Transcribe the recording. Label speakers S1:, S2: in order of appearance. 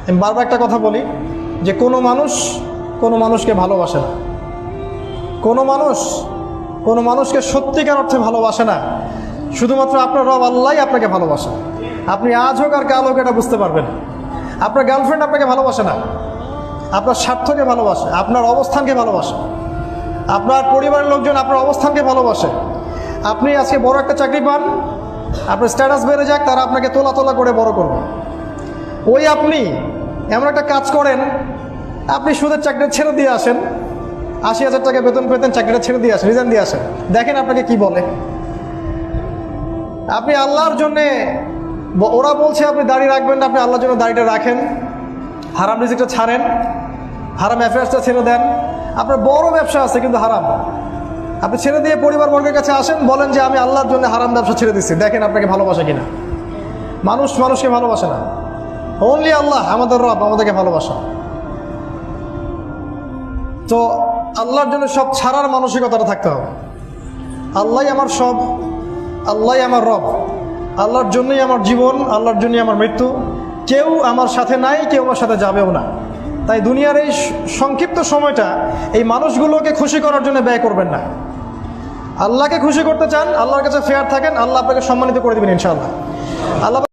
S1: আমি বারবার একটা কথা বলি যে কোনো মানুষকে ভালোবাসে না, কোনো মানুষকে সত্যিকার অর্থে ভালোবাসে না। শুধুমাত্র আপনার রব আল্লাহই আপনাকে ভালোবাসে। আপনি আজ হোক আর কাল হোক এটা বুঝতে পারবেন। আপনার গার্লফ্রেন্ড আপনাকে ভালোবাসে না, আপনার স্বার্থকে ভালোবাসে, আপনার অবস্থানকে ভালোবাসে, আপনার পরিবারের লোকজন আপনার অবস্থানকে ভালোবাসে। আপনি আজকে বড় একটা চাকরি পান, আপনার স্ট্যাটাস বেড়ে যাক, তারা আপনাকে তোলা তোলা করে বড় করবে। ওই আপনি এমন একটা কাজ করেন, আপনি সুদের চাকরি ছেড়ে দিয়ে আসেন, ৮০,০০০ টাকা বেতন পেতেন, চাকরিটা ছেড়ে দিয়ে আসেন, রিজাইন দিয়ে আসেন, দেখেন আপনাকে কি বলে। আপনি আল্লাহর জন্যে, ওরা বলছে আপনি দাড়ি রাখবেন না, আপনি আল্লাহর জন্য দাড়িটা রাখেন, হারাম রিজিকটা ছাড়েন, হারাম অ্যাফেয়ার্সটা ছেড়ে দেন। আপনার বড় ব্যবসা আছে কিন্তু হারাম, আপনি ছেড়ে দিয়ে পরিবারবর্গের কাছে আসেন, বলেন যে আমি আল্লাহর জন্য হারাম ব্যবসা ছেড়ে দিচ্ছি, দেখেন আপনাকে ভালোবাসে কিনা। মানুষকে ভালোবাসে না, অনলি আল্লাহ আমাদের রব আমাদেরকে ভালোবাসা। তো আল্লাহর জন্য সব ছাড়ার মানসিকতাটা থাকতে হবে। আল্লাহই আমার সব, আল্লাহই আমার রব, আল্লাহর জন্যই আমার জীবন, আল্লাহর জন্যই আমার মৃত্যু। কেউ আমার সাথে নাই, কেউ আমার সাথে যাবেও না। তাই দুনিয়ার এই সংক্ষিপ্ত সময়টা এই মানুষগুলোকে খুশি করার জন্য ব্যয় করবেন না। আল্লাহকে খুশি করতে চান, আল্লাহর কাছে ফেয়ার থাকেন, আল্লাহ আপনাকে সম্মানিত করে দেবেন ইনশাআল্লাহ। আল্লাহ